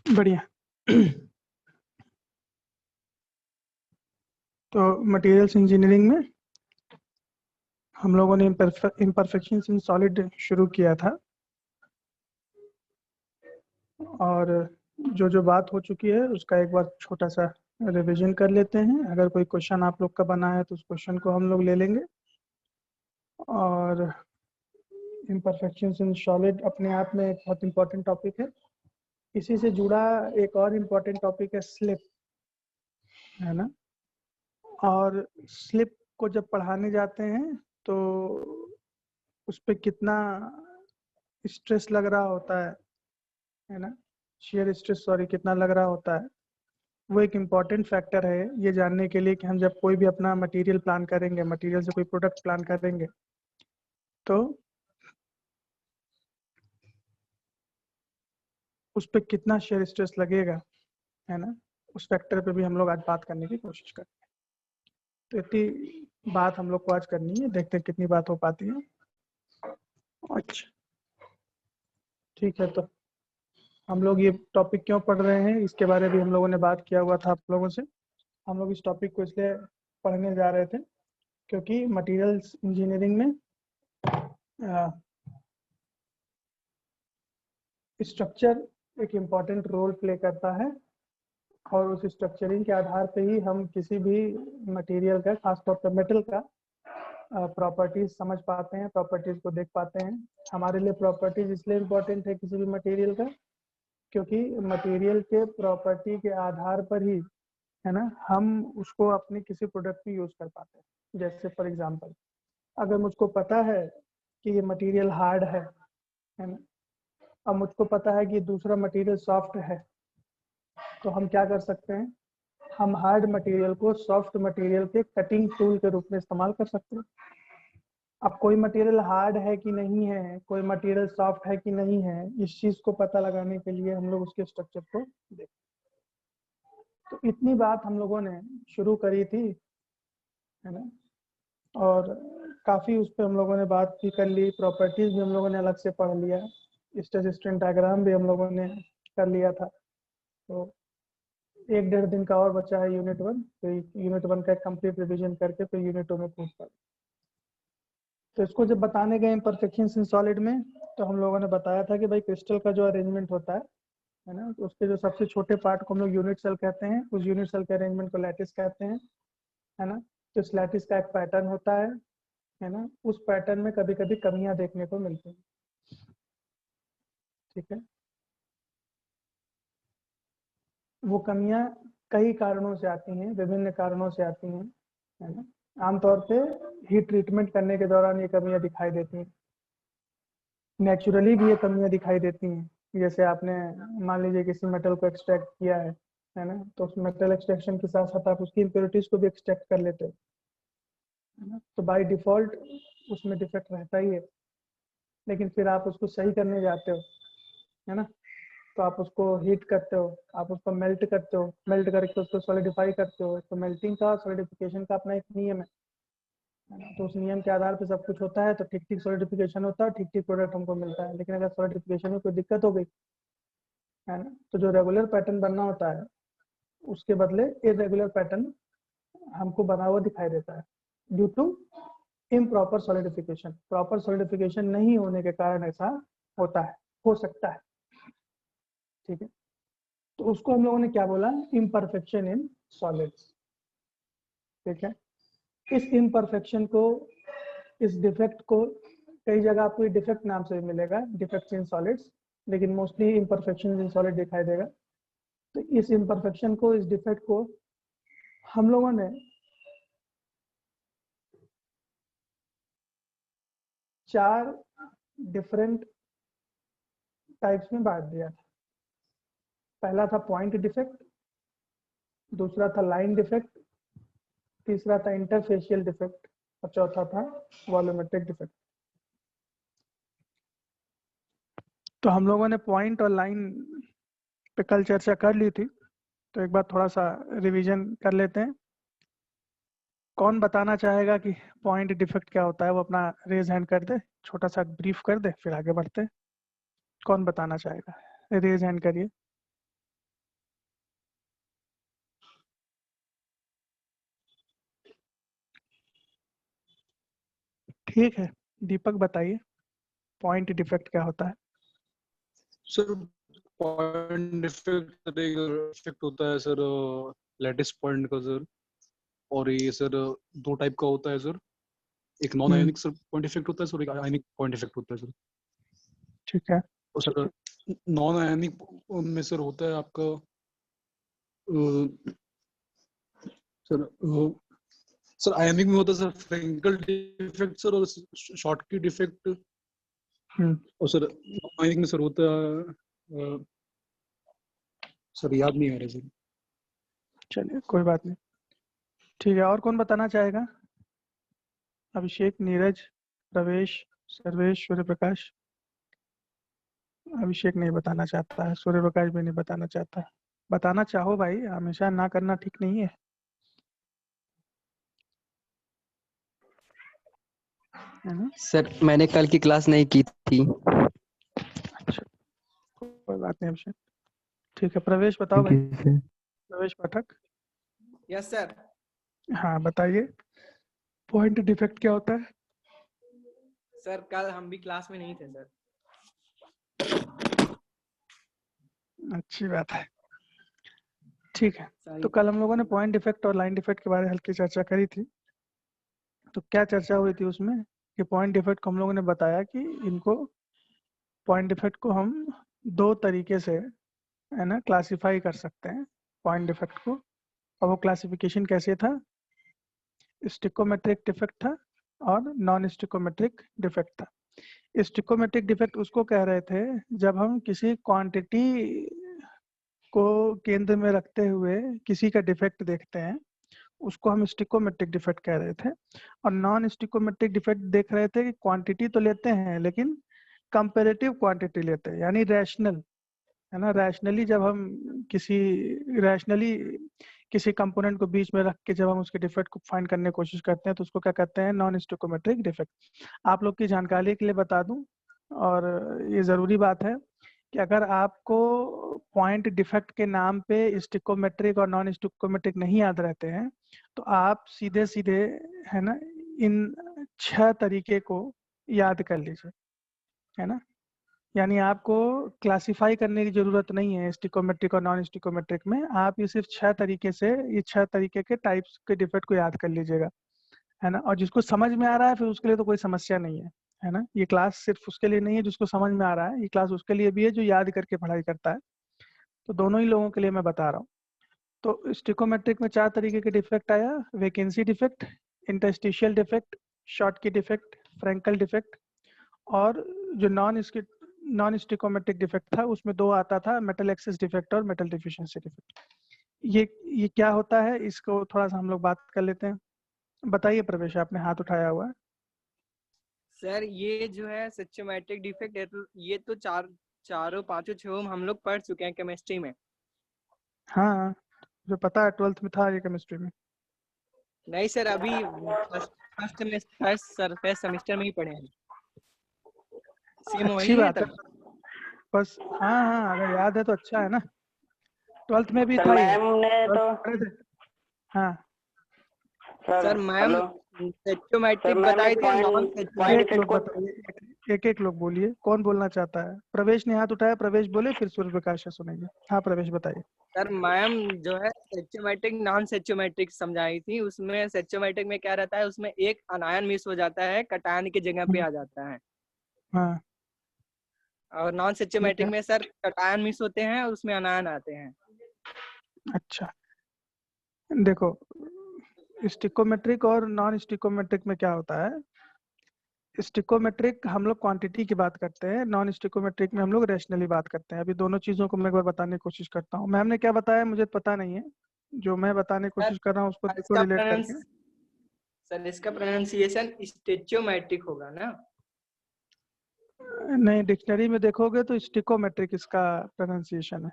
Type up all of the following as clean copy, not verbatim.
बढ़िया। तो materials engineering में हम लोगों ने इम्परफेक्शंस इन सॉलिड शुरू किया था, और जो जो बात हो चुकी है उसका एक बार छोटा सा रिवीजन कर लेते हैं। अगर कोई क्वेश्चन आप लोग का बना है तो उस क्वेश्चन को हम लोग ले लेंगे। और इम्परफेक्शंस इन सॉलिड अपने आप में एक बहुत इंपॉर्टेंट टॉपिक है। इसी से जुड़ा एक और इम्पॉर्टेंट टॉपिक है स्लिप, है ना। और स्लिप को जब पढ़ाने जाते हैं तो उस पर कितना स्ट्रेस लग रहा होता है ना, शेयर स्ट्रेस, सॉरी, कितना लग रहा होता है, वो एक इम्पॉर्टेंट फैक्टर है ये जानने के लिए कि हम जब कोई भी अपना मटेरियल प्लान करेंगे, मटेरियल से कोई प्रोडक्ट प्लान करेंगे, तो उस पर कितना शेयर स्ट्रेस लगेगा, है ना। उस फैक्टर पे भी हम लोग आज बात करने की कोशिश करेंगे। तो इतनी बात हम लोग को आज करनी है, देखते हैं कितनी बात हो पाती है। अच्छा, ठीक है। तो हम लोग ये टॉपिक क्यों पढ़ रहे हैं इसके बारे में भी हम लोगों ने बात किया हुआ था आप लोगों से। हम लोग इस टॉपिक को इसलिए पढ़ने जा रहे थे क्योंकि मटेरियल्स इंजीनियरिंग में स्ट्रक्चर एक इम्पॉर्टेंट रोल प्ले करता है, और उस स्ट्रक्चरिंग के आधार पे ही हम किसी भी मटेरियल का, खासतौर पर मेटल का, प्रॉपर्टीज समझ पाते हैं, प्रॉपर्टीज को देख पाते हैं। हमारे लिए प्रॉपर्टीज इसलिए इम्पोर्टेंट है किसी भी मटेरियल का क्योंकि मटेरियल के प्रॉपर्टी के आधार पर ही, है ना, हम उसको अपने किसी प्रोडक्ट में यूज कर पाते हैं। जैसे फॉर एग्जांपल, अगर मुझको पता है कि ये मटेरियल हार्ड है ना, अब मुझको पता है कि दूसरा मटेरियल सॉफ्ट है, तो हम क्या कर सकते हैं, हम हार्ड मटेरियल को सॉफ्ट मटेरियल के कटिंग टूल के रूप में इस्तेमाल कर सकते हैं। अब कोई मटेरियल हार्ड है कि नहीं है, कोई मटेरियल सॉफ्ट है कि नहीं है, इस चीज को पता लगाने के लिए हम लोग उसके स्ट्रक्चर को देखते। तो इतनी बात हम लोगों ने शुरू करी थी, है ना। और काफी उस पर हम लोगों ने बात भी कर ली, प्रॉपर्टीज भी हम लोगों ने अलग से पढ़ लिया, स्टेटिस्टिक डायग्राम भी हम लोगों ने कर लिया था। तो 1-1.5 दिन का और बचा है यूनिट 1, तो यूनिट 1 का कंप्लीट रिवीजन करके फिर यूनिट 2 में पूछता। तो इसको जब बताने गए इम्परफेक्शंस इन सॉलिड में, तो हम लोगों ने बताया था कि भाई क्रिस्टल का जो अरेंजमेंट होता है ना, तो उसके जो सबसे छोटे पार्ट को हम लोग यूनिट सेल कहते हैं, उस यूनिट सेल के अरेंजमेंट को लैटिस कहते हैं, है ना। तो इस लैटिस का एक पैटर्न होता है ना। उस पैटर्न में कभी कभी कमियां देखने को मिलती हैं, ठीक है। वो कमियां कई कारणों से आती हैं, विभिन्न कारणों से आती हैं, है ना। आमतौर पे हीट ट्रीटमेंट करने के दौरान ये कमियां दिखाई देती हैं, नेचुरली भी ये कमियां दिखाई देती हैं। जैसे आपने मान लीजिए किसी मेटल को एक्सट्रैक्ट किया है ना, तो उस मेटल एक्सट्रैक्शन के साथ साथ आप उसकी इम्प्योरिटीज को भी एक्सट्रैक्ट कर लेते हो, है ना। तो बाय डिफॉल्ट उसमें डिफेक्ट रहता ही है, लेकिन फिर आप उसको सही करने जाते हो, है ना। तो आप उसको हीट करते हो, आप उसको मेल्ट करते हो, मेल्ट करके उसको सॉलिडिफाई करते हो। तो मेल्टिंग का, सॉलिडिफिकेशन का अपना एक नियम है ना। तो उस नियम के आधार पर सब कुछ होता है, तो ठीक ठीक सॉलिडिफिकेशन होता है, ठीक ठीक प्रोडक्ट हमको मिलता है। लेकिन अगर सॉलिडिफिकेशन में कोई दिक्कत हो गई, है ना, तो जो रेगुलर पैटर्न बनना होता है उसके बदले इरेगुलर पैटर्न हमको बना हुआ दिखाई देता है, due to improper solidification. Proper solidification नहीं होने के कारण ऐसा होता है, हो सकता है, ठीक है। तो उसको हम लोगों ने क्या बोला, इम्परफेक्शन इन सॉलिड्स, ठीक है। इस इम्परफेक्शन को, इस डिफेक्ट को, कई जगह आपको डिफेक्ट नाम से भी मिलेगा, डिफेक्ट्स इन सॉलिड्स, लेकिन मोस्टली इम्परफेक्शन इन सॉलिड दिखाई देगा। तो इस इम्परफेक्शन को, इस डिफेक्ट को हम लोगों ने 4 डिफरेंट टाइप्स में बांट दिया था। पहला था पॉइंट डिफेक्ट, दूसरा था लाइन डिफेक्ट, तीसरा था इंटरफेशियल डिफेक्ट, और चौथा था वॉल्यूमेट्रिक डिफेक्ट। तो हम लोगों ने पॉइंट और लाइन पे कल चर्चा कर ली थी, तो एक बार थोड़ा सा रिवीजन कर लेते हैं। कौन बताना चाहेगा कि पॉइंट डिफेक्ट क्या होता है, वो अपना रेज हैंड कर दे, छोटा सा ब्रीफ कर दे, फिर आगे बढ़ते हैं। कौन बताना चाहेगा, रेज हैंड करिए। ठीक है, दीपक बताइए पॉइंट डिफेक्ट क्या होता है। सर पॉइंट डिफेक्ट इफेक्ट होता है सर लैटिस पॉइंट का सर, और ये सर दो टाइप का होता है सर, एक non ionic sir point effect होता है सर, एक आयनिक पॉइंट इफेक्ट होता है सर। ठीक है। और सर नॉन आयनिक में सर होता है आपका सर सर आयनिक में होता है सर फ्रेंकल डिफेक्ट सर, और शॉर्टकी डिफेक्ट। और सर आयनिक में सर होता है सर याद नहीं आ रहा सर। चलिए कोई बात नहीं, ठीक है। और कौन बताना चाहेगा? अभिषेक, नीरज, प्रवेश, सर्वेश, सूर्य प्रकाश। अभिषेक नहीं बताना चाहता है, सूर्य प्रकाश भी नहीं बताना चाहता है। बताना चाहो भाई, हमेशा ना करना ठीक नहीं है, है ना? सर मैंने कल की क्लास नहीं की थी। अच्छा, कोई बात नहीं अभिषेक। ठीक है, प्रवेश बताओ भाई। प्रवेश पाठक। Yes sir. हाँ बताइए, पॉइंट डिफेक्ट क्या होता है? सर कल हम भी क्लास में नहीं थे सर। अच्छी बात है, ठीक है। सॉरी। तो कल हम लोगों ने पॉइंट डिफेक्ट और लाइन डिफेक्ट के बारे में हल्की चर्चा करी थी। तो क्या चर्चा हुई थी उसमें कि पॉइंट डिफेक्ट को हम लोगों ने बताया कि इनको, पॉइंट डिफेक्ट को हम दो तरीके से, है ना, क्लासिफाई कर सकते हैं पॉइंट डिफेक्ट को। और वो क्लासिफिकेशन कैसे था? स्टिकोमेट्रिक डिफेक्ट था और नॉन स्टिकोमेट्रिक डिफेक्ट था। स्टिकोमेट्रिक डिफेक्ट उसको कह रहे थे जब हम किसी क्वांटिटी को केंद्र में रखते हुए किसी का डिफेक्ट देखते हैं, उसको हम स्टिकोमेट्रिक डिफेक्ट कह रहे थे। और नॉन स्टिकोमेट्रिक डिफेक्ट देख रहे थे कि क्वांटिटी तो लेते हैं लेकिन कंपेरेटिव क्वांटिटी लेते हैं, यानी रैशनल, है ना। रैशनली जब हम किसी कंपोनेंट को बीच में रख के जब हम उसके डिफेक्ट को फाइंड करने की कोशिश करते हैं तो उसको क्या कहते हैं? Non stoichiometric defect. आप लोग की जानकारी के लिए बता दूं, और ये ज़रूरी बात है कि अगर आपको पॉइंट डिफेक्ट के नाम पे स्टिकोमेट्रिक और नॉन स्टिकोमेट्रिक नहीं याद रहते हैं तो आप सीधे सीधे, है ना, इन 6 तरीके को याद कर लीजिए, है ना। यानी आपको क्लासिफाई करने की जरूरत नहीं है स्टिकोमेट्रिक और नॉन स्टिकोमेट्रिक में। आप ये सिर्फ 6 तरीके से, ये 6 तरीके के टाइप्स के डिफेक्ट को याद कर लीजिएगा, है ना। और जिसको समझ में आ रहा है फिर उसके लिए तो कोई समस्या नहीं है ना। ये क्लास सिर्फ उसके लिए नहीं है जिसको समझ में आ रहा है, ये क्लास उसके लिए भी है जो याद करके पढ़ाई करता है। तो दोनों ही लोगों के लिए मैं बता रहा हूँ। तो स्टिकोमेट्रिक में 4 तरीके के डिफेक्ट आया: vacancy defect, interstitial defect, short की डिफेक्ट, फ्रैंकल डिफेक्ट। और जो नॉन स्टिकोमेट्रिक डिफेक्ट था उसमें 2 आता था: मेटल एक्सेस डिफेक्ट और मेटल डिफिशिएंसी डिफेक्ट। ये क्या होता है, इसको थोड़ा सा हम लोग बात कर लेते हैं। बताइए प्रवेश, आपने हाथ उठाया हुआ है। सर ये जो है सिस्टमैटिक डिफेक्ट है, तो ये तो चारों पांचों छह हम लोग पढ़ चुके हैं केमिस्ट्री में। हाँ, जो पता है 12th में था ये केमिस्ट्री में। नहीं सर, अभी फर्स्ट सेमेस्टर में ही पढ़े हैं। सेम अच्छी वही है बात है, तब। बस हाँ हाँ, अगर याद है तो अच्छा है ना। 12th में भी सर था ये, मैम ने 12th तो में पढ़े थे। हाँ sir ma'am hello systematic ma'am ने बताई थी, नॉन पॉइंट एक लोग डिफेक्ट को बताइए, एक लोग बोलिए, कौन बोलना चाहता है? प्रवेश ने हाथ उठाया, प्रवेश बोले, फिर सूर्य प्रकाश से सुनेंगे। हाँ प्रवेश बताइए। सर मैम जो है सिस्टमैटिक नॉन सिस्टमैटिक समझाई थी। उसमें सिस्टमैटिक में क्या रहता है, उसमें एक अनायन मिस हो जाता है, कटायन की जगह पे आ जाता है। हाँ और नॉन ठीक सिस्टमैटिक है, में सर कटायन मिस होते हैं, उसमें अनायन आते हैं। अच्छा देखो, स्टिकोमेट्रिक और नॉन स्टिकोमेट्रिक में क्या होता है? स्टिकोमेट्रिक हम लोग क्वांटिटी की बात करते हैं, नॉन स्टिकोमेट्रिक में हम लोग रैशनली बात करते हैं। अभी दोनों चीज़ों को मैं एक बार बताने की कोशिश करता हूँ। मैम ने क्या बताया मुझे पता नहीं है, जो मैं बताने की सर कोशिश कर रहा हूँ उसको देखो इसका रिलेट करके। प्रोनाउंसिएशन स्टेचोमेट्रिक होगा ना? नहीं, डिक्शनरी में देखोगे तो स्टिकोमेट्रिक इसका प्रोनाउंसिएशन है।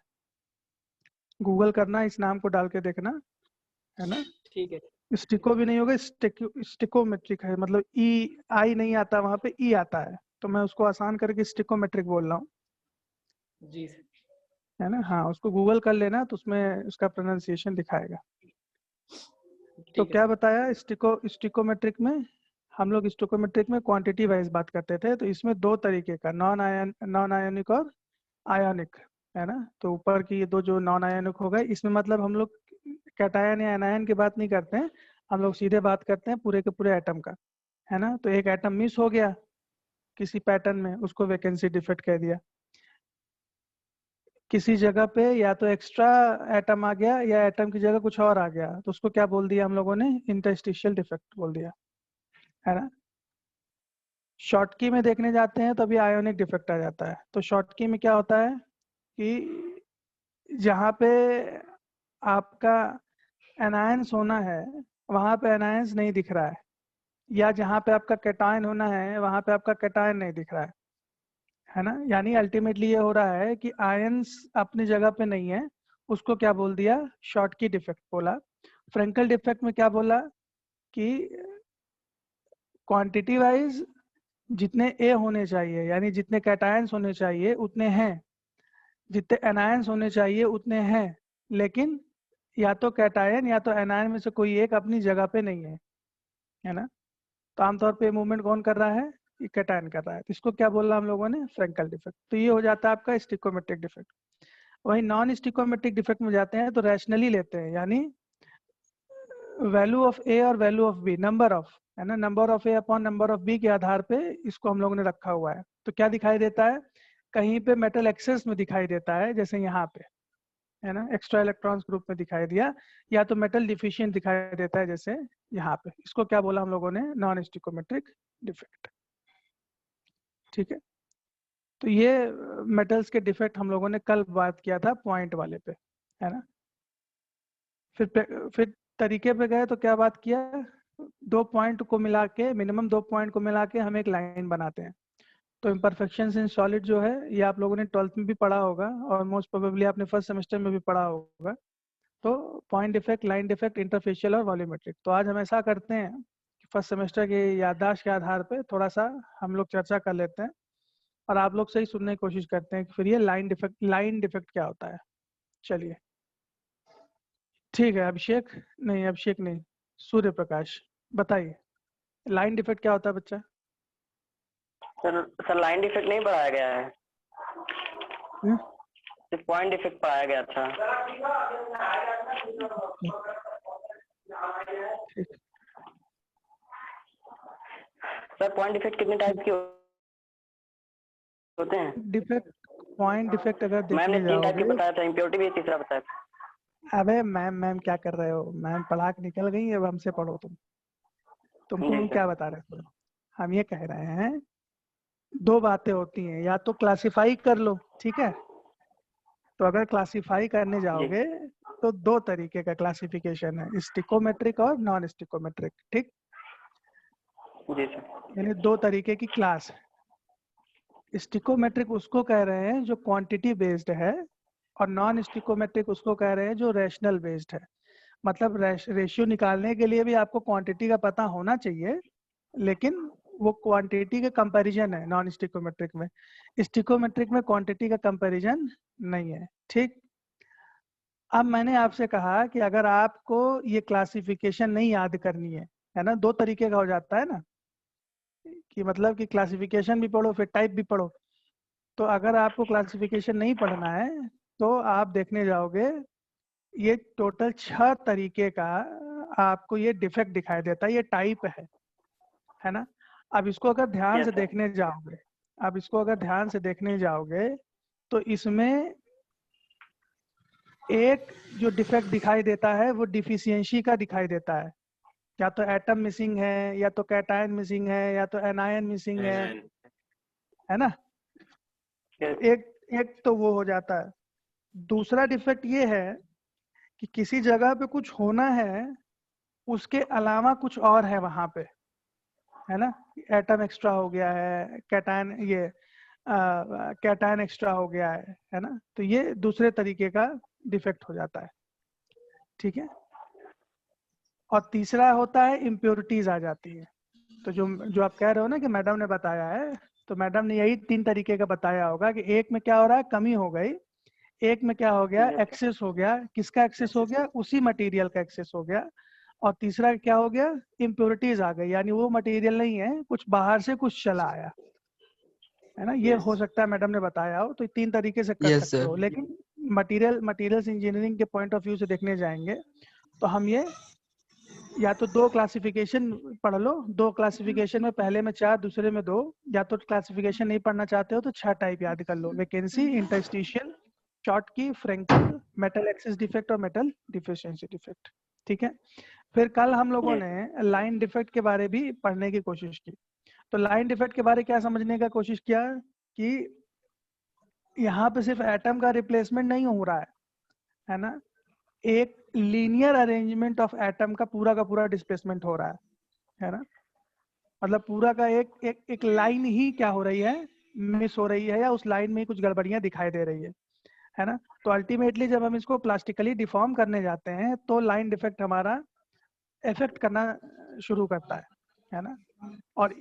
गूगल करना, इस नाम को डाल के देखना, है ना। ठीक है। स्टिको भी नहीं होगा, स्टिकोमेट्रिक है, मतलब ई आई नहीं आता वहां पे, ई आता है, तो मैं उसको आसान करके स्टिकोमेट्रिक बोल रहा हूँ, जी सर। है ना। हाँ, उसको गूगल कर लेना तो उसमें उसका प्रोनाउंसिएशन दिखाएगा। तो ठीक है क्या सर। बताया स्टिकोमेट्रिक में? हम लोग स्टोकोमेट्रिक में क्वांटिटी वाइज बात करते थे, तो इसमें दो तरीके का, नॉन आयनिक और आयनिक, है ना। तो ऊपर की ये दो जो नॉन आयनिक हो गए, इसमें मतलब हम लोग कैटायन या एनायन की बात नहीं करते हैं, हम लोग सीधे बात करते हैं पूरे के पूरे एटम का, है ना। तो एक एटम मिस हो गया किसी पैटर्न में, उसको वैकेंसी डिफेक्ट कह दिया। किसी जगह पे या तो एक्स्ट्रा एटम आ गया या एटम की जगह कुछ और आ गया, तो उसको क्या बोल दिया हम लोगों ने, इंटरस्टिशियल डिफेक्ट बोल दिया, है ना। शॉर्ट की में देखने जाते हैं तो अभी आयोनिक डिफेक्ट आ जाता है। तो शॉर्ट की में क्या होता है कि जहाँ पे आपका एनायंस होना है वहाँ पे एनायंस नहीं दिख रहा है, या जहाँ पे आपका कैटायन होना है वहाँ पे आपका कैटायन नहीं दिख रहा है ना। यानी अल्टीमेटली ये हो रहा है कि आयंस अपनी जगह पे नहीं है, उसको क्या बोल दिया, शॉर्ट की डिफेक्ट बोला। फ्रेंकल डिफेक्ट में क्या बोला कि क्वांटिटी वाइज जितने ए होने चाहिए, यानी जितने कैटायंस होने चाहिए उतने हैं, जितने एनायंस होने चाहिए उतने हैं, लेकिन या तो कैटायन या तो एनायन में से कोई एक अपनी जगह पे नहीं है ना। तो आमतौर पे मूवमेंट कौन कर रहा है, ये कैटायन कर रहा है। तो इसको क्या बोला हम लोगों ने, फ्रेंकल डिफेक्ट। तो ये हो जाता है आपका स्टिकोमेट्रिक डिफेक्ट। वही नॉन स्टिकोमेट्रिक डिफेक्ट में जाते हैं तो रैशनली लेते हैं, यानी वैल्यू ऑफ ए और value of B, number of, है ना, number of A upon number of B के आधार पे इसको हम लोगों ने रखा हुआ है। तो क्या दिखाई देता है, कहीं पे मेटल एक्सेस में दिखाई देता है, जैसे यहाँ पे, है ना, एक्स्ट्रा इलेक्ट्रॉन्स ग्रुप में दिखाई दिया, या तो मेटल डिफिशिएंट दिखाई देता है जैसे यहाँ पे। इसको क्या बोला हम लोगों ने, नॉन स्टिकोमेट्रिक डिफेक्ट। ठीक है। तो ये मेटल्स के डिफेक्ट हम लोगों ने कल बात किया था पॉइंट वाले पे, है ना। फिर तरीके पे गए तो क्या बात किया, दो पॉइंट को मिला के, मिनिमम दो पॉइंट को मिला के हम एक लाइन बनाते हैं। तो इम्परफेक्शंस इन सॉलिड जो है ये आप लोगों ने 12th में भी पढ़ा होगा और मोस्ट प्रोबेबली आपने फर्स्ट सेमेस्टर में भी पढ़ा होगा। तो point defect, line defect, interfacial और वॉल्यूमेट्रिक। तो आज हम ऐसा करते हैं कि फर्स्ट सेमेस्टर के याददाश्त के आधार पे थोड़ा सा हम लोग चर्चा कर लेते हैं और आप लोग से ही सुनने की कोशिश करते हैं कि फिर ये लाइन डिफेक्ट क्या होता है। चलिए ठीक है, अभिषेक नहीं, सूर्य प्रकाश, बताइए लाइन डिफेक्ट क्या होता है बच्चा। सर लाइन डिफेक्ट नहीं पढ़ाया गया है, सिर्फ पॉइंट डिफेक्ट पढ़ाया गया था। सर पॉइंट डिफेक्ट कितने टाइप के होते हैं? डिफेक्ट, पॉइंट डिफेक्ट अगर मैम ने देखने 3 टाइप के जाओगे, बताया था, इम्प्योरिटी भी तीसरा बताया। अबे मैम क्या कर रहे हो, मैम पढ़ा के निकल गई, अब हमसे पढ़ो तुमको जी हम सर। क्या बता रहे थे। हम ये कह रहे हैं दो बातें होती हैं, या तो क्लासिफाई कर लो, ठीक है। तो अगर क्लासिफाई करने जाओगे तो दो तरीके का क्लासिफिकेशन है, स्टिकोमेट्रिक और नॉन स्टिकोमेट्रिक, ठीक। जी सर। यानी दो तरीके की क्लास है। स्टिकोमेट्रिक उसको कह रहे हैं जो क्वांटिटी बेस्ड है, और नॉन स्टिकोमेट्रिक उसको कह रहे हैं जो रैशनल बेस्ड है। मतलब रेशियो निकालने के लिए भी आपको क्वांटिटी का पता होना चाहिए, लेकिन वो क्वांटिटी के कंपैरिजन है नॉन स्टिकोमेट्रिक में। स्टिकोमेट्रिक में क्वांटिटी का कंपैरिजन नहीं है, ठीक। अब मैंने आपसे कहा कि अगर आपको ये क्लासिफिकेशन नहीं याद करनी है ना, दो तरीके का हो जाता है ना, कि मतलब कि क्लासिफिकेशन भी पढ़ो फिर टाइप भी पढ़ो। तो अगर आपको क्लासिफिकेशन नहीं पढ़ना है तो आप देखने जाओगे, ये टोटल 6 तरीके का आपको ये डिफेक्ट दिखाई देता है, ये टाइप है ना। अब इसको अगर ध्यान से देखने जाओगे, तो इसमें एक जो डिफेक्ट दिखाई देता है वो डिफिशियंसी का दिखाई देता है, या तो एटम मिसिंग है, या तो कैटायन मिसिंग है, या तो एनायन मिसिंग है ना। एक तो वो हो जाता है। दूसरा डिफेक्ट ये है कि किसी जगह पे कुछ होना है, उसके अलावा कुछ और है वहां पे, है ना। एटम एक्स्ट्रा हो गया है, कैटायन एक्स्ट्रा हो गया है ना। तो ये दूसरे तरीके का डिफेक्ट हो जाता है, ठीक है। और तीसरा होता है इम्प्योरिटीज आ जाती है। तो जो आप कह रहे हो ना कि मैडम ने बताया है, तो मैडम ने यही 3 तरीके का बताया होगा कि एक में क्या हो रहा है, कमी हो गई, एक में क्या हो गया, एक्सेस हो गया। किसका एक्सेस हो गया, उसी मटेरियल का एक्सेस हो गया। और तीसरा क्या हो गया, इम्प्योरिटीज आ गई, यानी वो मटेरियल नहीं है, कुछ बाहर से कुछ चला आया, है ना। ये हो सकता है मैडम ने बताया हो, तो 3 तरीके से कर Yes, सकते sir. हो। लेकिन मटेरियल्स इंजीनियरिंग के पॉइंट ऑफ व्यू से देखने जाएंगे तो हम ये या तो 2 क्लासिफिकेशन पढ़ लो, 2 क्लासिफिकेशन में पहले में 4 दूसरे में 2, या तो क्लासिफिकेशन नहीं पढ़ना चाहते हो तो 6 टाइप याद कर लो, वैकेंसी, इंटरस्टिशियल, शॉर्ट की, फ्रैंकल, मेटल एक्सिस डिफेक्ट और मेटल डिफिशिएंसी डिफेक्ट। ठीक है। फिर कल हम लोगों ने लाइन डिफेक्ट के बारे भी पढ़ने की कोशिश की। तो लाइन डिफेक्ट के बारे क्या समझने का कोशिश किया कि यहाँ पे सिर्फ एटम का रिप्लेसमेंट नहीं हो रहा है ना, एक लीनियर अरेंजमेंट ऑफ एटम का पूरा डिस्प्लेसमेंट हो रहा है ना। मतलब पूरा का एक लाइन ही क्या हो रही है, मिस हो रही है, या उस लाइन में ही कुछ गड़बड़ियां दिखाई दे रही है ना। तो अल्टीमेटली जब हम इसको प्लास्टिकली डिफॉर्म करने जाते हैं तो लाइन डिफेक्ट हमारा इफेक्ट करना शुरू करता है ना। और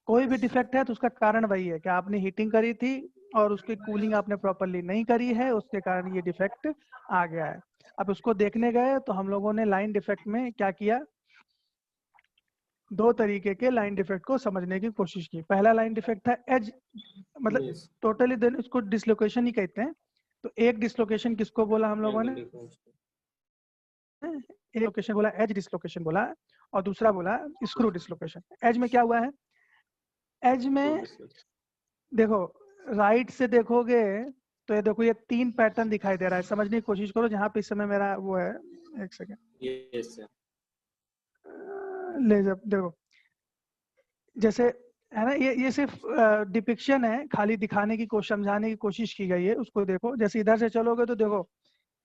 कोई भी डिफेक्ट है तो उसका कारण वही है कि आपने हीटिंग करी थी और उसकी कूलिंग आपने प्रॉपरली नहीं करी है, उसके कारण ये डिफेक्ट आ गया है। अब उसको देखने गए तो हम लोगों ने लाइन डिफेक्ट में क्या किया, 2 तरीके के लाइन डिफेक्ट को समझने की कोशिश की। पहला लाइन डिफेक्ट था एज, मतलब टोटली देन इसको डिसलोकेशन ही कहते हैं। तो एक डिसलोकेशन किसको बोला हम लोगों ने, एक लोकेशन बोला एज डिसलोकेशन बोला, और दूसरा बोला स्क्रू डिसलोकेशन। एज में क्या हुआ है, एज में देखो राइट से देखोगे तो ये देखो ये 3 पैटर्न दिखाई दे रहा है, समझने की कोशिश करो। जहाँ पे इस समय मेरा वो है, एक सेकेंड, ले जब देखो जैसे है ना, ये सिर्फ डिपिक्शन है, खाली दिखाने की कोशिश, समझाने की कोशिश की गई है। उसको देखो, जैसे इधर से चलोगे तो देखो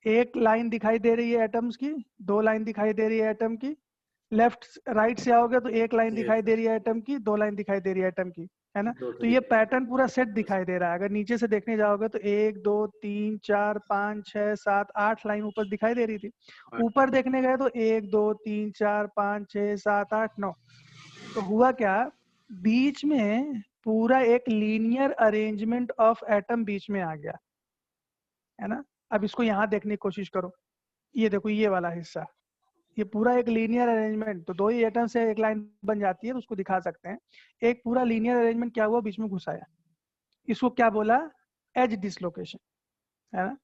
एक लाइन दिखाई दे रही है एटम्स की, 2 लाइन दिखाई दे रही है एटम की। लेफ्ट राइट से आओगे तो एक लाइन दिखाई दे रही है एटम की, 2 लाइन दिखाई दे रही है एटम की, है ना। तो ये पैटर्न पूरा सेट दिखाई दे रहा है। अगर नीचे से देखने जाओगे तो 1 2 3 4 5 6 7 8 लाइन ऊपर दिखाई दे रही थी। ऊपर देखने गए तो 1 2 3 4 5 6 7 8 9। तो हुआ क्या, बीच में पूरा एक लीनियर अरेंजमेंट ऑफ एटम बीच में आ गया, है ना। अब इसको यहाँ देखने की कोशिश करो, ये देखो ये वाला हिस्सा, ये पूरा एक लीनियर अरेंजमेंट। तो 2 ही एटम से एक लाइन बन जाती है, तो उसको दिखा सकते हैं। एक पूरा लीनियर अरेंजमेंट क्या हुआ, बीच में घुसाया, इसको क्या बोला, एज डिसलोकेशन, है ना।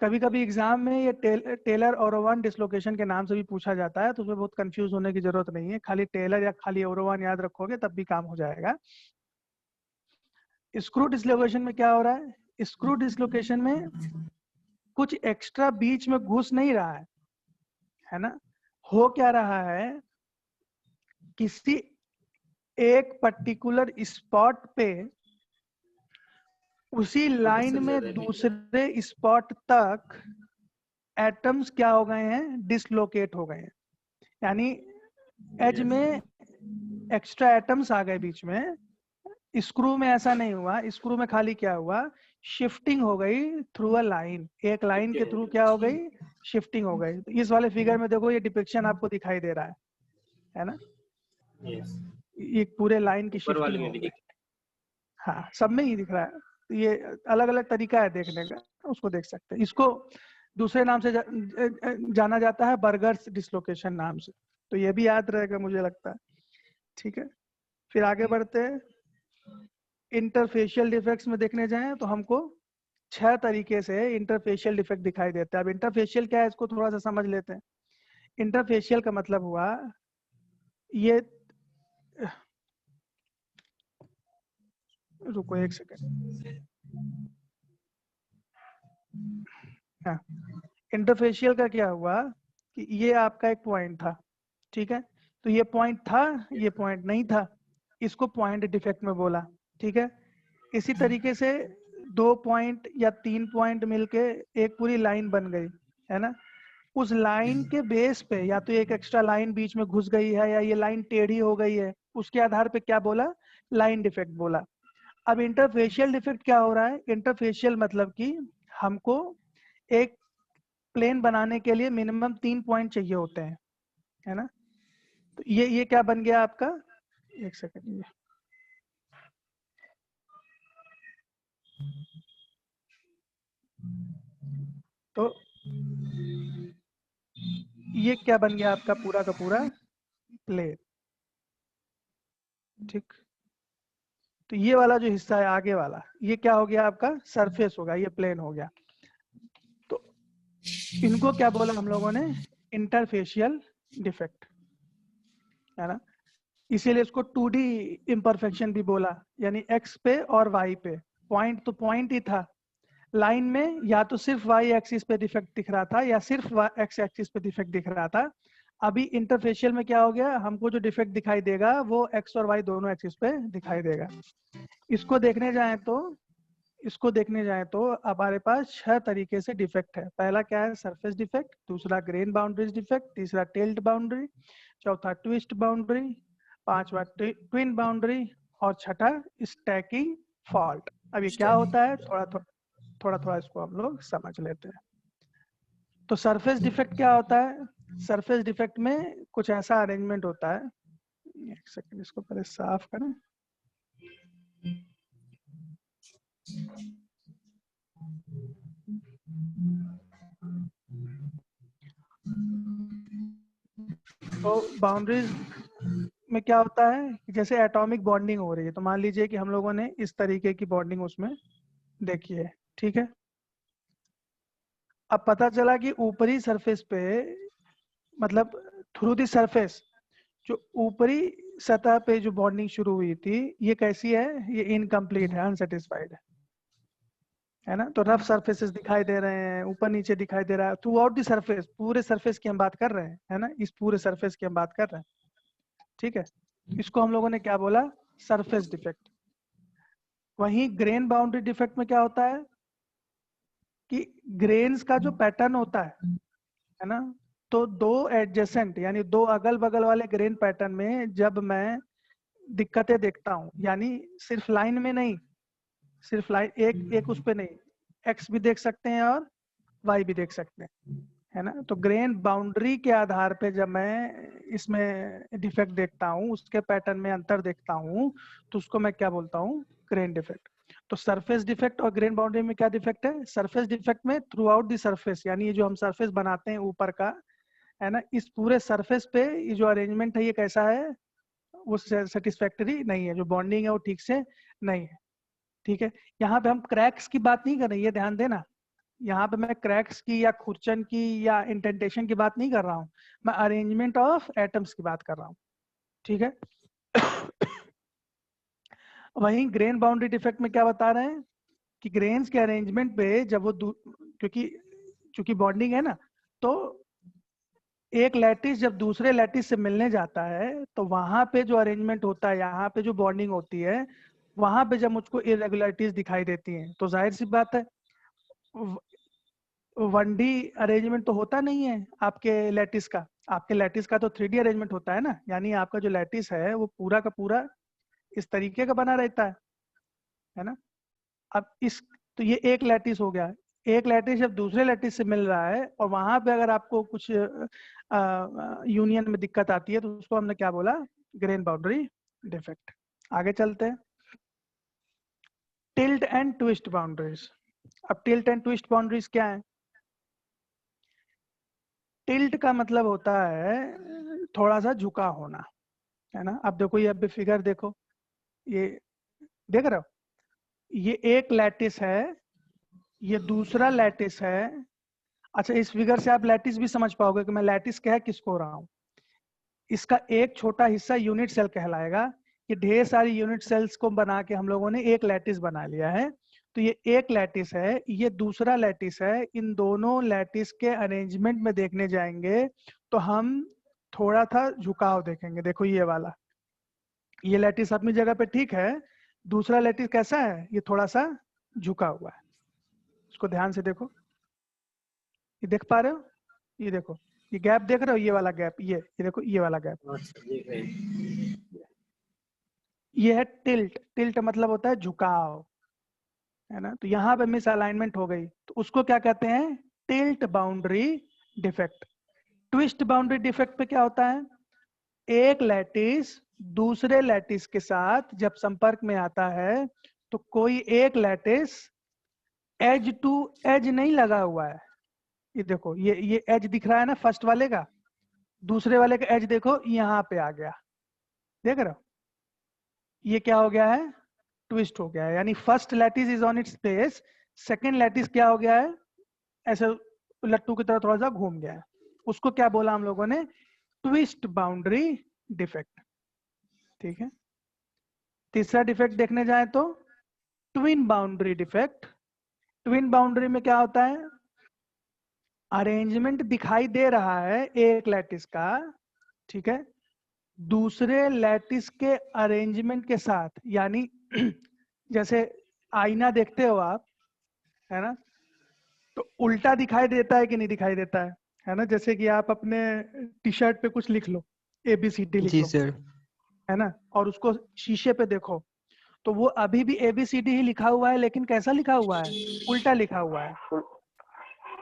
कभी कभी एग्जाम में ये टेलर ओरोवान डिसलोकेशन के नाम से भी पूछा जाता है, तो उसमें बहुत कंफ्यूज होने की जरूरत नहीं है, खाली टेलर या खाली ओरोवान याद रखोगे तब भी काम हो जाएगा। स्क्रू डिसलोकेशन में क्या हो रहा है, स्क्रू डिसलोकेशन में कुछ एक्स्ट्रा बीच में घुस नहीं रहा है ना। हो क्या रहा है, किसी एक पर्टिकुलर स्पॉट पे उसी लाइन में दूसरे स्पॉट तक एटम्स क्या हो गए हैं, डिसलोकेट हो गए हैं। यानी एज में एक्स्ट्रा एटम्स आ गए बीच में। स्क्रू में ऐसा नहीं हुआ, स्क्रू में खाली क्या हुआ, शिफ्टिंग हो गई थ्रू अ लाइन, एक लाइन के थ्रू क्या हो गई, शिफ्टिंग हो गई। तो इस वाले फिगर में देखो ये डिपिक्शन आपको दिखाई दे रहा है ना। ये पूरे लाइन की शिफ्टिंग हो गई। हाँ, सब में ही दिख रहा है। तो ये अलग अलग तरीका है देखने का, उसको देख सकते हैं। इसको दूसरे नाम से जाना जाता है बर्गर्स डिसलोकेशन नाम से, तो ये भी याद रहेगा मुझे लगता है। ठीक है, फिर आगे बढ़ते हैं। इंटरफेशियल डिफेक्ट्स में देखने जाएं तो हमको 6 तरीके से इंटरफेशियल डिफेक्ट दिखाई देता है। अब इंटरफेशियल क्या है, इसको थोड़ा सा समझ लेते हैं। इंटरफेशियल का मतलब हुआ ये, रुको एक सेकेंड, हाँ, इंटरफेशियल का क्या हुआ कि ये आपका एक पॉइंट था, ठीक है। तो ये पॉइंट था, ये पॉइंट नहीं था, इसको पॉइंट डिफेक्ट में बोला, ठीक है। इसी तरीके से 2 पॉइंट या 3 पॉइंट मिलके एक पूरी लाइन बन गई, है ना। उस लाइन के बेस पे या तो एक एक्स्ट्रा लाइन बीच में घुस गई है, या ये लाइन टेढ़ी हो गई है, उसके आधार पे क्या बोला, लाइन डिफेक्ट बोला। अब इंटरफेशियल डिफेक्ट क्या हो रहा है, इंटरफेशियल मतलब कि हमको एक प्लेन बनाने के लिए मिनिमम 3 पॉइंट चाहिए होते हैं, है ना। तो ये क्या बन गया आपका, एक सेकंड, ये तो ये क्या बन गया आपका पूरा का पूरा प्लेन। ठीक, तो ये वाला जो हिस्सा है आगे वाला, ये क्या हो गया आपका सरफेस होगा, ये प्लेन हो गया। तो इनको क्या बोला हम लोगों ने, इंटरफेशियल डिफेक्ट, है ना। इसीलिए इसको 2D इम्परफेक्शन भी बोला, यानी एक्स पे और वाई पे। पॉइंट तो पॉइंट ही था, लाइन में या तो सिर्फ वाई एक्सिस पे डिफेक्ट दिख रहा था या सिर्फ एक्स एक्सिस पे डिफेक्ट दिख रहा था। अभी इंटरफेशियल में क्या हो गया, हमको जो डिफेक्ट दिखाई देगा वो एक्स और वाई दोनों एक्सिस पे दिखाई देगा। इसको देखने जाएं तो हमारे पास 6 तरीके से डिफेक्ट है। पहला क्या है, सरफेस डिफेक्ट, दूसरा ग्रेन बाउंड्रीज डिफेक्ट, तीसरा टिल्ट बाउंड्री, चौथा ट्विस्ट बाउंड्री, पांचवा ट्विन बाउंड्री और छठा स्टैकिंग फॉल्ट। अब ये क्या होता है, थोड़ा इसको हम लोग समझ लेते हैं। तो सरफेस डिफेक्ट क्या होता है, सरफेस डिफेक्ट में कुछ ऐसा अरेंजमेंट होता है, एक सेकंड इसको पहले साफ करें। तो बाउंड्रीज में क्या होता है कि जैसे एटॉमिक बॉन्डिंग हो रही है, तो मान लीजिए कि हम लोगों ने इस तरीके की बॉन्डिंग उसमें देखी है, ठीक है। अब पता चला कि ऊपरी सरफेस पे, मतलब थ्रू दी सरफेस, जो ऊपरी सतह पे जो बॉन्डिंग शुरू हुई थी, ये कैसी है, ये इनकम्प्लीट है, अनसेटिस्फाइड है ना। तो रफ सरफेसेस दिखाई दे रहे हैं, ऊपर नीचे दिखाई दे रहा है, थ्रू आउट दी सरफेस, पूरे सरफेस की हम बात कर रहे हैं, है ना, इस पूरे सरफेस की हम बात कर रहे हैं, ठीक है। इसको हम लोगों ने क्या बोला, सरफेस डिफेक्ट। वहीं ग्रेन बाउंड्री डिफेक्ट में क्या होता है कि ग्रेन्स का जो पैटर्न होता है ना, तो दो एडजेसेंट यानी दो अगल बगल वाले ग्रेन पैटर्न में जब मैं दिक्कतें देखता हूँ, यानी सिर्फ लाइन में नहीं, सिर्फ लाइन एक उस पे नहीं, एक्स भी देख सकते हैं और वाई भी देख सकते हैं, है ना। तो ग्रेन बाउंड्री के आधार पे जब मैं इसमें डिफेक्ट देखता हूँ, उसके पैटर्न में अंतर देखता हूँ, तो उसको मैं क्या बोलता हूँ, ग्रेन डिफेक्ट। तो सरफेस डिफेक्ट और ग्रेन बाउंड्री में क्या डिफेक्ट है, सरफेस डिफेक्ट में थ्रू आउट दी सरफेस, यानी ये जो हम सरफेस बनाते हैं ऊपर का, है ना, इस पूरे सरफेस पे ये जो अरेंजमेंट है ये कैसा है, वो सेटिस्फैक्टरी नहीं है, जो बॉन्डिंग है वो ठीक से नहीं है, ठीक है। यहाँ पे हम क्रैक्स की बात नहीं कर रहे, ये ध्यान देना, यहाँ पे मैं क्रैक्स की या खुरचन की या इंटेंटेशन की बात नहीं कर रहा हूँ, मैं अरेंजमेंट ऑफ एटम्स की बात कर रहा हूँ, ठीक है। वहीं ग्रेन बाउंड्री डिफेक्ट में क्या बता रहे हैं कि ग्रेन्स के अरेंजमेंट पे जब वो क्योंकि बॉन्डिंग है ना, तो एक लैटिस जब दूसरे लैटिस से मिलने जाता है, तो वहां पे जो अरेंजमेंट होता है, यहाँ पे जो बॉन्डिंग होती है, वहां पे जब मुझको इरेगुलरिटीज दिखाई देती हैं, तो जाहिर सी बात है 1D अरेंजमेंट तो होता नहीं है आपके लैटिस का, आपके लैटिस का तो 3D अरेंजमेंट होता है ना, यानी आपका जो लैटिस है वो पूरा का पूरा इस तरीके का बना रहता है ना। अब तो ये एक लैटिस हो गया, एक लैटिस जब दूसरे लैटिस से मिल रहा है और वहां पे अगर आपको कुछ यूनियन में दिक्कत आती है, तो उसको हमने क्या बोला, ग्रेन बाउंड्री डिफेक्ट। आगे चलते हैं, टिल्ट एंड ट्विस्ट बाउंड्रीज। अब टिल्ट एंड ट्विस्ट बाउंड्रीज क्या है, टिल्ट का मतलब होता है थोड़ा सा झुका होना, है ना। अब देखो, ये अब फिगर देखो, ये देख रहे हो, ये एक लैटिस है, ये दूसरा लैटिस है। अच्छा, इस फिगर से आप लैटिस भी समझ पाओगे कि मैं लैटिस कह किसको रहा हूँ। इसका एक छोटा हिस्सा यूनिट सेल कहलाएगा, कि ढेर सारी यूनिट सेल्स को बना के हम लोगों ने एक लैटिस बना लिया है। तो ये एक लैटिस है, ये दूसरा लैटिस है, इन दोनों लैटिस के अरेंजमेंट में देखने जाएंगे तो हम थोड़ा था झुकाव देखेंगे। देखो ये वाला, ये लैटिस अपनी जगह पे ठीक है, दूसरा लैटिस कैसा है, ये थोड़ा सा झुका हुआ है। इसको ध्यान से देखो, ये देख पा रहे हो, ये देखो, ये गैप देख रहे हो, ये वाला गैप, ये देखो, ये वाला गैप, ये है टिल्ट। टिल्ट मतलब होता है झुकाव, है ना। तो यहाँ पे मिस अलाइनमेंट हो गई, तो उसको क्या कहते हैं, tilt boundary defect. Twist boundary defect पे क्या होता है, एक लैटिस दूसरे लैटिस के साथ जब संपर्क में आता है, तो कोई एक लैटिस एज टू एज नहीं लगा हुआ है, ये देखो, ये एज दिख रहा है ना फर्स्ट वाले का, दूसरे वाले का एज देखो यहाँ पे आ गया, देख रहे हो, ये क्या हो गया है, ट्विस्ट हो गया है, यानी first lattice is on its place, second lattice क्या हो गया है, ऐसे लट्टू की तरह थोड़ा सा घूम गया है, उसको क्या बोला हम लोगों ने, ट्विस्ट बाउंड्री डिफेक्ट। ठीक है, तीसरा डिफेक्ट देखने जाए तो twin boundary defect. Twin boundary में क्या होता है, अरेंजमेंट दिखाई दे रहा है एक लैटिस का, ठीक है, दूसरे लैटिस के अरेंजमेंट के साथ, यानी जैसे आईना देखते हो आप, है ना, तो उल्टा दिखाई देता है कि नहीं दिखाई देता है ना, जैसे कि आप अपने टी शर्ट पे कुछ लिख लो, ABCD लिख जी लो, सर। है ना, और उसको शीशे पे देखो तो वो अभी भी ABCD ही लिखा हुआ है, लेकिन कैसा लिखा हुआ है, उल्टा लिखा हुआ है।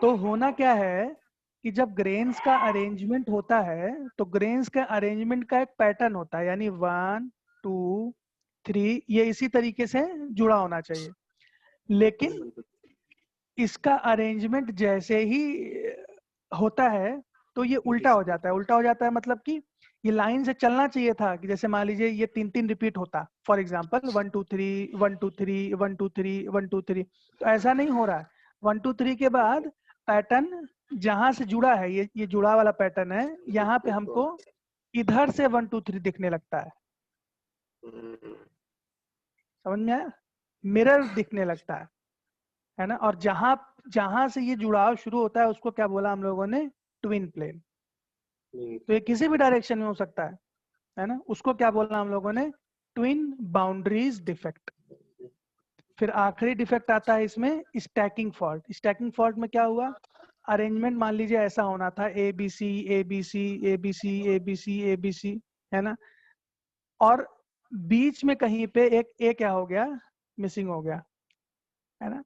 तो होना क्या है कि जब ग्रेन्स का अरेंजमेंट होता है तो ग्रेन्स का अरेंजमेंट का एक पैटर्न होता है, यानी 1 2 3 ये इसी तरीके से जुड़ा होना चाहिए, लेकिन इसका अरेंजमेंट जैसे ही होता है तो ये उल्टा हो जाता है। उल्टा हो जाता है मतलब कि ये लाइन से चलना चाहिए था कि जैसे मान लीजिए ये 3 रिपीट होता, फॉर एग्जांपल 1 2 3 1 2 3 1 2 3 1 2 3, तो ऐसा नहीं हो रहा है। 1 2 3 के बाद पैटर्न जहां से जुड़ा है, ये जुड़ा वाला पैटर्न है, यहाँ पे हमको इधर से 1 2 3 दिखने लगता है, समझ में आया, मिरर दिखने लगता है ना, और जहां जहां से ये जुड़ाव शुरू होता है उसको क्या बोला हम लोगों ने, ट्विन प्लेन। तो ये किसी भी डायरेक्शन में हो सकता है ना, उसको क्या बोला हम लोगों ने, ट्विन बाउंड्रीज डिफेक्ट। फिर आखिरी डिफेक्ट आता है इसमें स्टैकिंग फॉल्ट। स्टैकिंग फॉल्ट में क्या हुआ, अरेंजमेंट मान लीजिए ऐसा होना था ABC ABC ABC ABC ABC, है ना, और बीच में कहीं पे एक ए क्या हो गया, मिसिंग हो गया, है ना।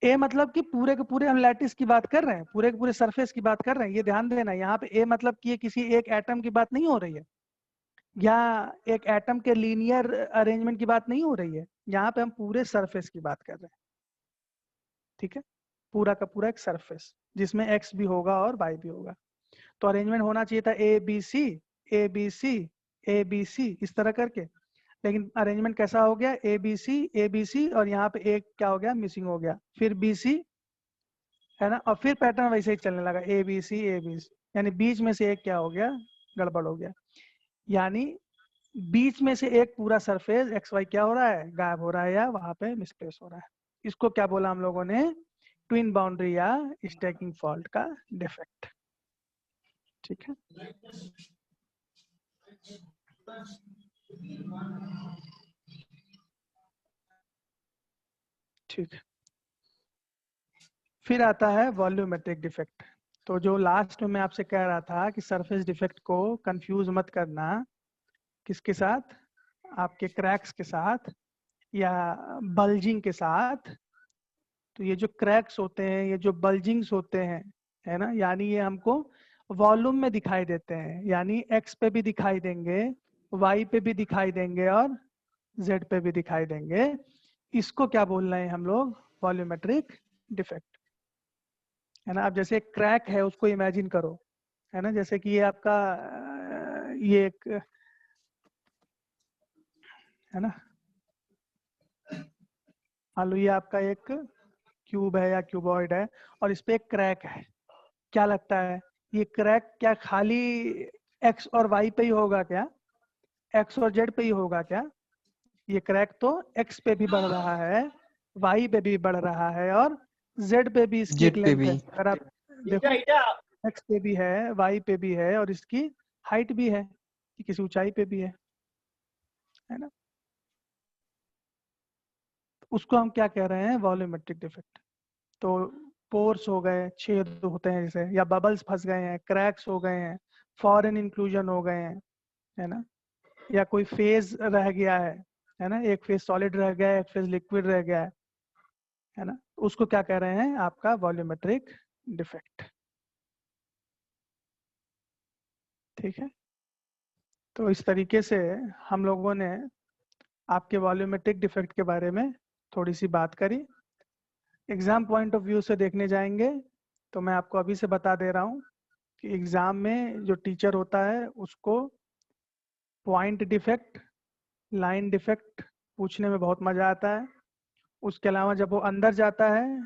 ए मतलब कि पूरे के पूरे हम लैटिस की बात कर रहे हैं, पूरे के पूरे सरफेस की बात कर रहे हैं, ये ध्यान देना। यहाँ पे ए मतलब कि ये किसी एक एटम की बात नहीं हो रही है, या एक एटम के लीनियर अरेंजमेंट की बात नहीं हो रही है, यहाँ पे हम पूरे सरफेस की बात कर रहे हैं। ठीक है, पूरा का पूरा एक सरफेस जिसमें एक्स भी होगा और वाई भी होगा। तो अरेंजमेंट होना चाहिए था ABC ABC ABC इस तरह करके, लेकिन अरेंजमेंट कैसा हो गया, ABC ABC और यहाँ पे एक क्या हो गया, मिसिंग हो गया, फिर BC, है ना, और फिर पैटर्न वैसे ही चलने लगा ABC ABC, यानी बीच में से एक क्या हो गया, गड़बड़ हो गया, यानी बीच में से एक पूरा सरफेस XY क्या हो रहा है, गायब हो रहा है या वहां पे मिसप्लेस हो रहा है। इसको क्या बोला हम लोगों ने, ट्विन बाउंड्री या स्टैकिंग फॉल्ट का डिफेक्ट। ठीक है, ठीक है। फिर आता है वॉल्यूमेट्रिक डिफेक्ट। तो जो लास्ट में मैं आपसे कह रहा था कि सरफेस डिफेक्ट को कंफ्यूज मत करना किसके साथ, आपके क्रैक्स के साथ या बल्जिंग के साथ। तो ये जो क्रैक्स होते हैं, ये जो बल्जिंग्स होते हैं, है ना, यानी ये हमको वॉल्यूम में दिखाई देते हैं, यानी एक्स पे भी दिखाई देंगे, वाई पे भी दिखाई देंगे और जेड पे भी दिखाई देंगे। इसको क्या बोल रहे हैं हम लोग, वॉल्यूमेट्रिक डिफेक्ट, है ना। अब जैसे एक क्रैक है उसको इमेजिन करो, है ना, जैसे कि ये आपका ये एक, है ना, मान लो ये आपका एक क्यूब है या क्यूबॉइड है और इस पे एक क्रैक है। क्या लगता है ये क्रैक क्या खाली एक्स और वाई पे ही होगा क्या, एक्स और जेड पे ही होगा क्या? ये क्रैक तो एक्स पे भी बढ़ रहा है, वाई पे भी बढ़ रहा है और जेड पे भी इसकी एक जेड पे लेंथ भी। है। अगर आप देखो एक्स पे भी है, वाई पे भी है और इसकी हाइट भी है, कि किसी ऊंचाई पे भी है ना। उसको हम क्या कह रहे हैं, वॉल्यूमेट्रिक डिफेक्ट। तो पोर्स हो गए, छेद होते हैं जैसे, या बबल्स फंस गए हैं, क्रैक्स हो गए हैं, फॉरेन इंक्लूजन हो गए हैं, है ना, या कोई फेज रह गया है ना, एक फेज सॉलिड रह गया है, एक फेज लिक्विड रह गया है ना, उसको क्या कह रहे हैं, आपका वॉल्यूमेट्रिक डिफेक्ट। ठीक है, तो इस तरीके से हम लोगों ने आपके वॉल्यूमेट्रिक डिफेक्ट के बारे में थोड़ी सी बात करी। एग्जाम पॉइंट ऑफ व्यू से देखने जाएंगे तो मैं आपको अभी से बता दे रहा हूँ कि एग्जाम में जो टीचर होता है उसको पॉइंट डिफेक्ट, लाइन डिफेक्ट पूछने में बहुत मजा आता है। उसके अलावा जब वो अंदर जाता है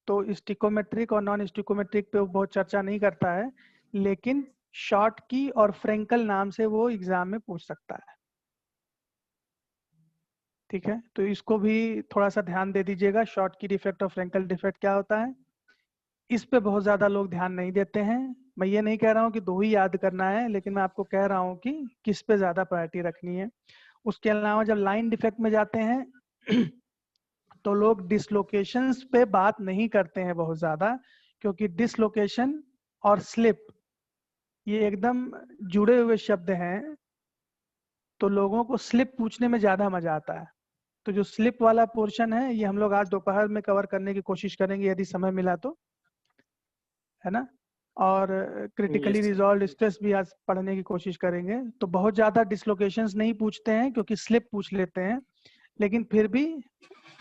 तो स्टिकोमेट्रिक और नॉन स्टिकोमेट्रिक पे वो बहुत चर्चा नहीं करता है, लेकिन शॉर्ट की और फ्रेंकल नाम से वो एग्जाम में पूछ सकता है। ठीक है, तो इसको भी थोड़ा सा ध्यान दे दीजिएगा, शॉर्ट की डिफेक्ट और फ्रेंकल डिफेक्ट क्या होता है। इस पे बहुत ज्यादा लोग ध्यान नहीं देते हैं। मैं ये नहीं कह रहा हूँ कि 2 ही याद करना है, लेकिन मैं आपको कह रहा हूँ कि किस पे ज्यादा प्रायोरिटी रखनी है। उसके अलावा जब लाइन डिफेक्ट में जाते हैं तो लोग डिसलोकेशंस पे बात नहीं करते हैं बहुत ज्यादा, क्योंकि डिसलोकेशन और स्लिप ये एकदम जुड़े हुए शब्द हैं, तो लोगों को स्लिप पूछने में ज्यादा मजा आता है। तो जो स्लिप वाला पोर्शन है ये हम लोग आज दोपहर में कवर करने की कोशिश करेंगे यदि समय मिला तो, है ना। और क्रिटिकली रिजॉल्व स्ट्रेस भी आज पढ़ने की कोशिश करेंगे। तो बहुत ज्यादा डिसलोकेशंस नहीं पूछते हैं क्योंकि स्लिप पूछ लेते हैं, लेकिन फिर भी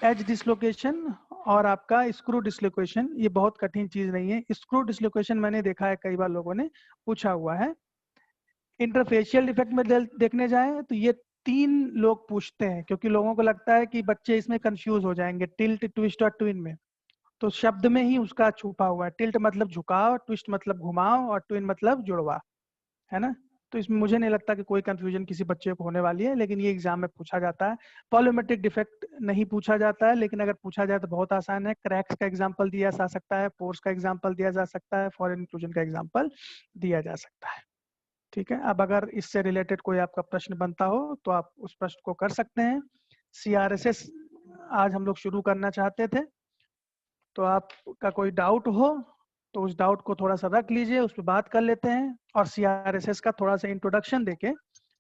एज डिसलोकेशन और आपका स्क्रू डिसलोकेशन ये बहुत कठिन चीज नहीं है। स्क्रू डिसलोकेशन मैंने देखा है कई बार लोगों ने पूछा हुआ है। इंटरफेशियल डिफेक्ट में देखने जाएं तो ये 3 लोग पूछते हैं, क्योंकि लोगों को लगता है कि बच्चे इसमें कंफ्यूज हो जाएंगे टिल्ट, ट्विस्ट और ट्विन में। तो शब्द में ही उसका छुपा हुआ है। टिल्ट मतलब झुकाव, ट्विस्ट मतलब घुमाव और ट्विन मतलब जुड़वा, है ना। तो इसमें मुझे नहीं लगता कि कोई कंफ्यूजन किसी बच्चे को होने वाली है, लेकिन ये एग्जाम में पूछा जाता है। पॉलियोमेट्रिक डिफेक्ट नहीं पूछा जाता है, लेकिन अगर पूछा जाए तो बहुत आसान है। क्रैक्स का एग्जाम्पल दिया जा सकता है, पोर्स का एग्जाम्पल दिया जा सकता है, फॉरेन इंक्लूजन का एग्जाम्पल दिया जा सकता है। ठीक है, अब अगर इससे रिलेटेड कोई आपका प्रश्न बनता हो तो आप उस प्रश्न को कर सकते हैं। CRSS आज हम लोग शुरू करना चाहते थे, तो आपका कोई डाउट हो तो उस डाउट को थोड़ा सा रख लीजिए, उस पर बात कर लेते हैं। और CRSS का थोड़ा सा इंट्रोडक्शन देके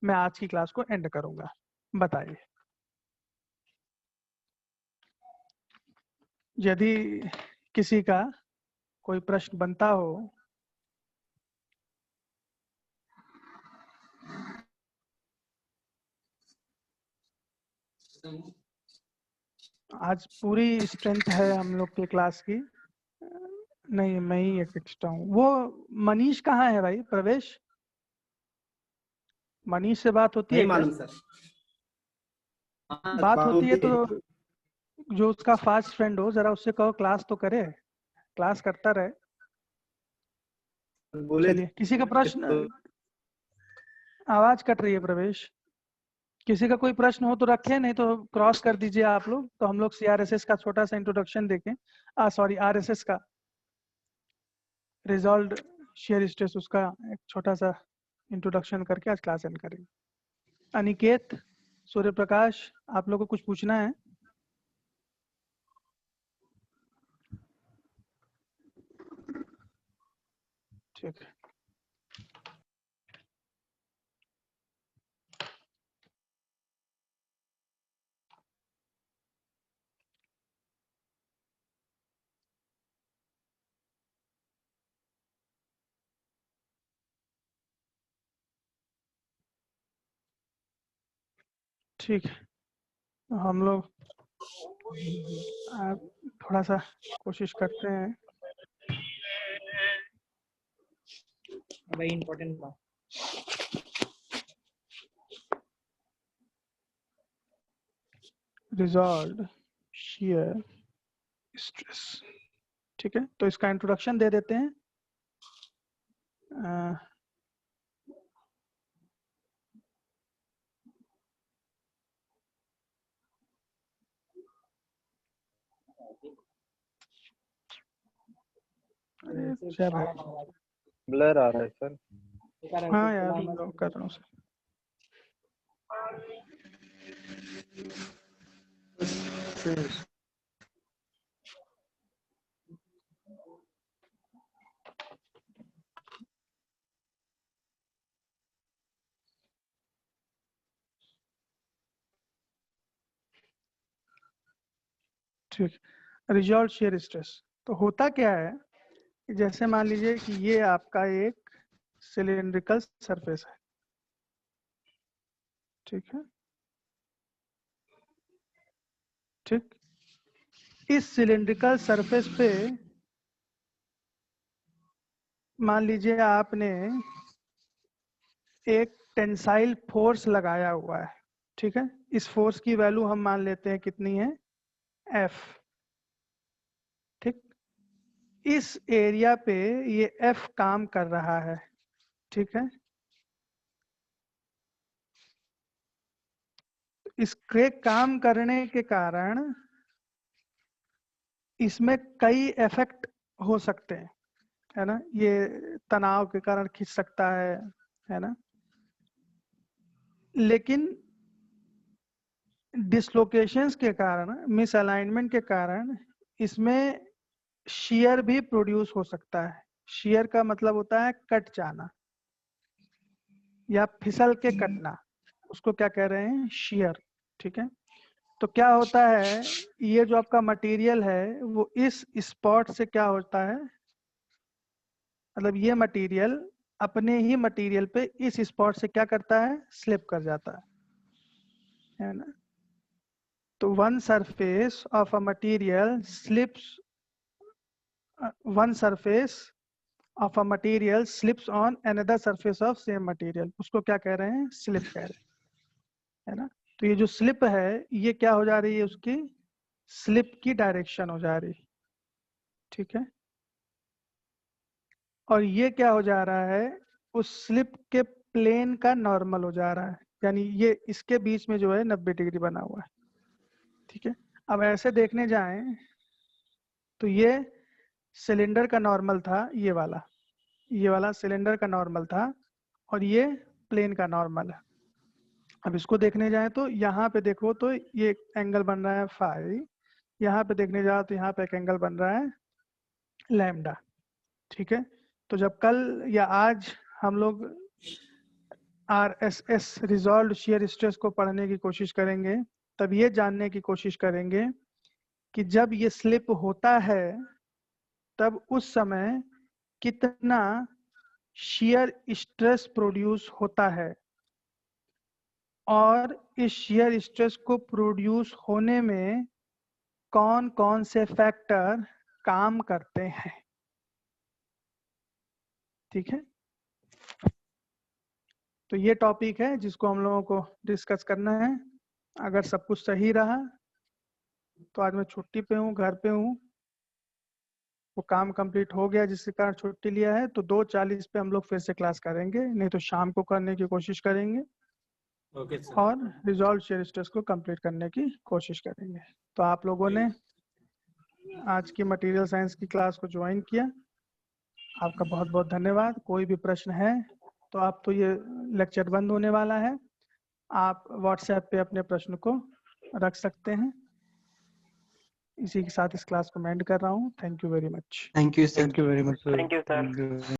मैं आज की क्लास को एंड करूंगा। बताइए, यदि किसी का कोई प्रश्न बनता हो। आज पूरी स्ट्रेंथ है हम लोग की क्लास की। नहीं, मैं ही एक एक्स्ट्रा हूँ। वो मनीष कहाँ है भाई? प्रवेश, मनीष से बात होती है नहीं क्या? मालूम सर। बात होती है तो जो उसका फास्ट फ्रेंड हो जरा उससे कहो क्लास तो करे, क्लास करता रहे। बोले चलिए, किसी का प्रश्न? आवाज कट रही है प्रवेश। किसी का कोई प्रश्न हो तो रखें, नहीं तो क्रॉस कर दीजिए आप लोग, तो हम लोग CRSS का छोटा सा इंट्रोडक्शन देखें। सॉरी, RSS का रिजॉल्व शेयर स्ट्रेस, उसका एक छोटा सा इंट्रोडक्शन करके आज क्लास एंड करेंगे। अनिकेत, सूर्य प्रकाश, आप लोग को कुछ पूछना है? ठीक है, ठीक है। तो हम लोग थोड़ा सा कोशिश करते हैं। वही इम्पोर्टेंट था। रिजॉल्व शेयर स्ट्रेस, ठीक है। तो इसका इंट्रोडक्शन दे देते हैं। ब्लर आ रहा है सर। हाँ यार, मैं कर रहा हूँ सर। ठीक, रिजॉल्व शेयर स्ट्रेस। तो होता क्या है कि जैसे मान लीजिए कि ये आपका एक सिलिंड्रिकल सरफेस है, ठीक है। ठीक, इस सिलिंड्रिकल सरफेस पे मान लीजिए आपने एक टेंसाइल फोर्स लगाया हुआ है, ठीक है। इस फोर्स की वैल्यू हम मान लेते हैं कितनी है, F, ठीक। इस एरिया पे ये F काम कर रहा है, ठीक है। इसके काम करने के कारण इसमें कई इफेक्ट हो सकते हैं, है ना। ये तनाव के कारण खिंच सकता है ना। लेकिन डिसलोकेशंस के कारण, मिसअलाइनमेंट के कारण इसमें शियर भी प्रोड्यूस हो सकता है। शियर का मतलब होता है कट जाना या फिसल के कटना, उसको क्या कह रहे हैं, शियर, ठीक है। तो क्या होता है, ये जो आपका मटेरियल है वो इस स्पॉट से क्या होता है, मतलब ये मटेरियल अपने ही मटेरियल पे इस स्पॉट से क्या करता है, स्लिप कर जाता है ना। तो one surface of a material slips, one surface of a material slips on another surface of same material, उसको क्या कह रहे हैं, स्लिप कह रहे हैं, है ना। तो ये जो स्लिप है ये क्या हो जा रही है, उसकी स्लिप की डायरेक्शन हो जा रही, ठीक है। और ये क्या हो जा रहा है, उस स्लिप के प्लेन का नॉर्मल हो जा रहा है, यानी ये इसके बीच में जो है 90 डिग्री बना हुआ है, ठीक है। अब ऐसे देखने जाएं तो ये सिलेंडर का नॉर्मल था, ये वाला सिलेंडर का नॉर्मल था और ये प्लेन का नॉर्मल है। अब इसको देखने जाएं तो यहाँ पे देखो तो ये एंगल बन रहा है फाई, यहाँ पे देखने जाओ तो यहाँ पे एक एंगल बन रहा है लैम्डा, ठीक है। तो जब कल या आज हम लोग RSS रिजॉल्व्ड शियर स्ट्रेस को पढ़ने की कोशिश करेंगे, तब ये जानने की कोशिश करेंगे कि जब ये स्लिप होता है तब उस समय कितना शियर स्ट्रेस प्रोड्यूस होता है और इस शियर स्ट्रेस को प्रोड्यूस होने में कौन कौन से फैक्टर काम करते हैं, ठीक है। तो ये टॉपिक है जिसको हम लोगों को डिस्कस करना है। अगर सब कुछ सही रहा तो आज मैं छुट्टी पे हूँ, घर पे हूँ, वो काम कंप्लीट हो गया जिसके कारण छुट्टी लिया है, तो 2:40 पे हम लोग फिर से क्लास करेंगे, नहीं तो शाम को करने की कोशिश करेंगे। Okay sir. और रिजॉल्व शेयर स्ट्रेस को कंप्लीट करने की कोशिश करेंगे। तो आप लोगों ने आज की मटेरियल साइंस की क्लास को ज्वाइन किया, आपका बहुत बहुत धन्यवाद। कोई भी प्रश्न है तो आप, तो ये लेक्चर बंद होने वाला है, आप व्हाट्सएप पे अपने प्रश्न को रख सकते हैं। इसी के साथ इस क्लास को मैं एंड कर रहा हूँ। Thank you very much. Thank you sir. Thank you very much sir. Thank you sir.